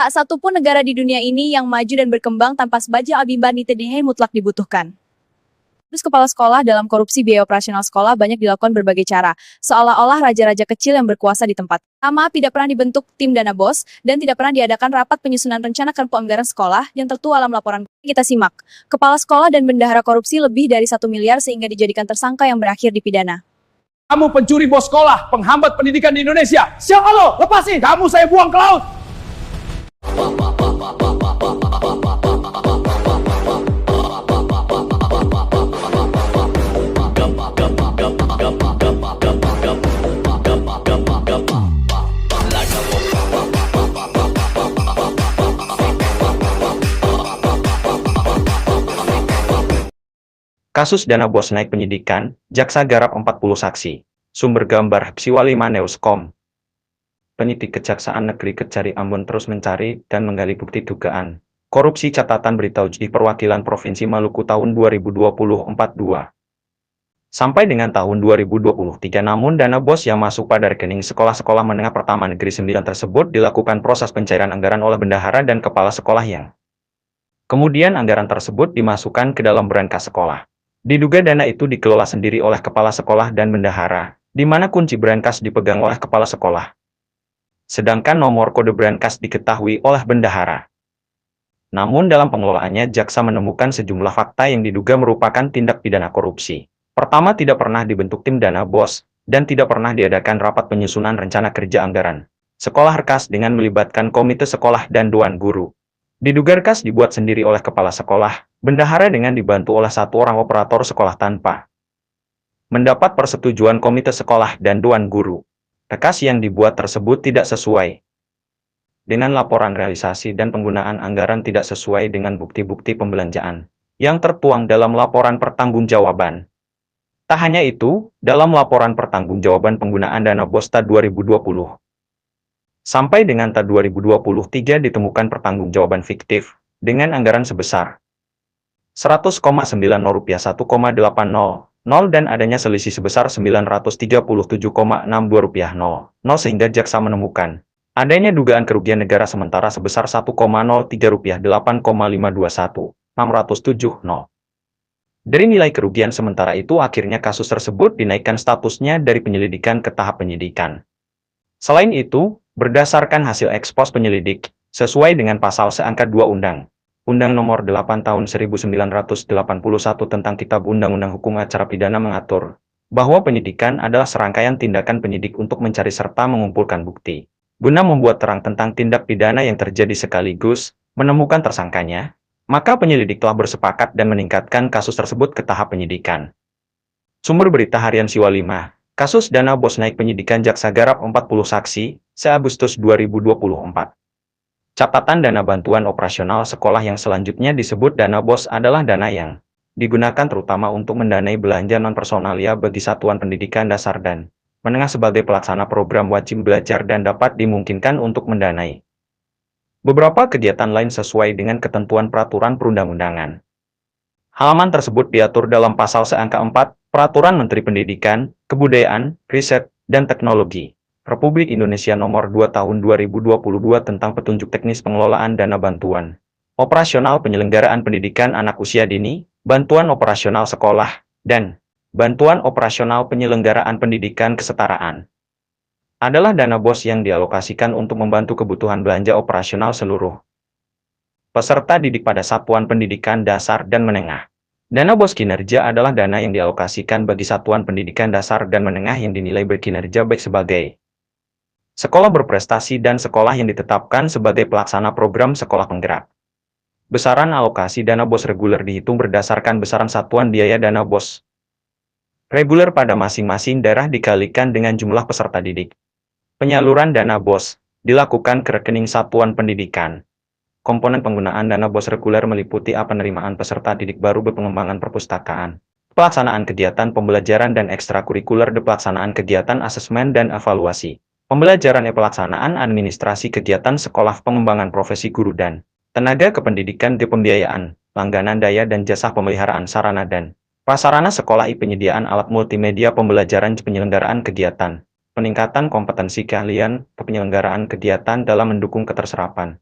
Tak satu pun negara di dunia ini yang maju dan berkembang tanpa sebaja abimba nitedhehe mutlak dibutuhkan. Terus kepala sekolah dalam korupsi biaya operasional sekolah banyak dilakukan berbagai cara, seolah-olah raja-raja kecil yang berkuasa di tempat. Pertama, tidak pernah dibentuk tim dana bos, dan tidak pernah diadakan rapat penyusunan rencana anggaran sekolah yang tertuang dalam laporan. Kita simak, kepala sekolah dan bendahara korupsi lebih dari 1 miliar sehingga dijadikan tersangka yang berakhir dipidana. Kamu pencuri bos sekolah, penghambat pendidikan di Indonesia. Siapa lo? Lepasin! Kamu saya buang ke laut! Kasus dana bos naik penyidikan, jaksa garap 40 saksi. Sumber gambar Psiwalima News.com. Penyidik Kejaksaan Negeri Kejari Ambon terus mencari dan menggali bukti dugaan korupsi catatan berita uji perwakilan Provinsi Maluku tahun 2024-2. Sampai dengan tahun 2023, namun dana bos yang masuk pada rekening sekolah-sekolah menengah pertama negeri 9 tersebut dilakukan proses pencairan anggaran oleh bendahara dan kepala sekolah yang kemudian anggaran tersebut dimasukkan ke dalam berangkas sekolah. Diduga dana itu dikelola sendiri oleh kepala sekolah dan bendahara, di mana kunci berangkas dipegang oleh kepala sekolah. Sedangkan nomor kode berangkas diketahui oleh bendahara. Namun dalam pengelolaannya, jaksa menemukan sejumlah fakta yang diduga merupakan tindak pidana korupsi. Pertama, tidak pernah dibentuk tim dana bos, dan tidak pernah diadakan rapat penyusunan rencana kerja anggaran sekolah RKAS dengan melibatkan komite sekolah dan dewan guru. Diduga RKAS dibuat sendiri oleh kepala sekolah, bendahara dengan dibantu oleh satu orang operator sekolah tanpa mendapat persetujuan komite sekolah dan dewan guru. RKAS yang dibuat tersebut tidak sesuai dengan laporan realisasi dan penggunaan anggaran, tidak sesuai dengan bukti-bukti pembelanjaan yang tertuang dalam laporan pertanggungjawaban. Tak hanya itu, dalam laporan pertanggungjawaban penggunaan dana bos tahun 2020 sampai dengan tahun 2023 ditemukan pertanggungjawaban fiktif dengan anggaran sebesar 100,90 rupiah 1,800 dan adanya selisih sebesar 937,62 rupiah 00 sehingga jaksa menemukan adanya dugaan kerugian negara sementara sebesar 1,03 rupiah 8,521 607. Dari nilai kerugian sementara itu, akhirnya kasus tersebut dinaikkan statusnya dari penyelidikan ke tahap penyidikan. Selain itu, berdasarkan hasil ekspos penyelidik, sesuai dengan pasal seangka 2 Undang Nomor 8 Tahun 1981 tentang Kitab Undang-Undang Hukum Acara Pidana mengatur bahwa penyidikan adalah serangkaian tindakan penyidik untuk mencari serta mengumpulkan bukti guna membuat terang tentang tindak pidana yang terjadi sekaligus menemukan tersangkanya. Maka penyelidik telah bersepakat dan meningkatkan kasus tersebut ke tahap penyidikan. Sumber berita harian Psiwalima. Kasus dana bos naik penyidikan, jaksa garap 40 saksi, se-Agustus 2024. Catatan dana bantuan operasional sekolah yang selanjutnya disebut dana bos adalah dana yang digunakan terutama untuk mendanai belanja non-personalia bagi satuan pendidikan dasar dan menengah sebagai pelaksana program wajib belajar dan dapat dimungkinkan untuk mendanai beberapa kegiatan lain sesuai dengan ketentuan peraturan perundang-undangan. Halaman tersebut diatur dalam pasal seangka 4, Peraturan Menteri Pendidikan, Kebudayaan, Riset, dan Teknologi, Republik Indonesia Nomor 2 Tahun 2022 tentang petunjuk teknis pengelolaan dana bantuan operasional penyelenggaraan pendidikan anak usia dini, bantuan operasional sekolah, dan bantuan operasional penyelenggaraan pendidikan kesetaraan. Adalah dana bos yang dialokasikan untuk membantu kebutuhan belanja operasional seluruh peserta didik pada satuan pendidikan dasar dan menengah. Dana bos kinerja adalah dana yang dialokasikan bagi satuan pendidikan dasar dan menengah yang dinilai berkinerja baik sebagai sekolah berprestasi dan sekolah yang ditetapkan sebagai pelaksana program sekolah penggerak. Besaran alokasi dana bos reguler dihitung berdasarkan besaran satuan biaya dana bos reguler pada masing-masing daerah dikalikan dengan jumlah peserta didik. Penyaluran dana bos dilakukan ke rekening satuan pendidikan. Komponen penggunaan dana bos reguler meliputi penerimaan peserta didik baru, pengembangan perpustakaan, pelaksanaan kegiatan pembelajaran dan ekstrakurikuler, pelaksanaan kegiatan asesmen dan evaluasi, pembelajaran pelaksanaan administrasi kegiatan sekolah, pengembangan profesi guru dan tenaga kependidikan, pembiayaan, langganan daya dan jasa pemeliharaan sarana dan prasarana sekolah, penyediaan alat multimedia pembelajaran, penyelenggaraan kegiatan, peningkatan kompetensi keahlian, penyelenggaraan kegiatan dalam mendukung keterserapan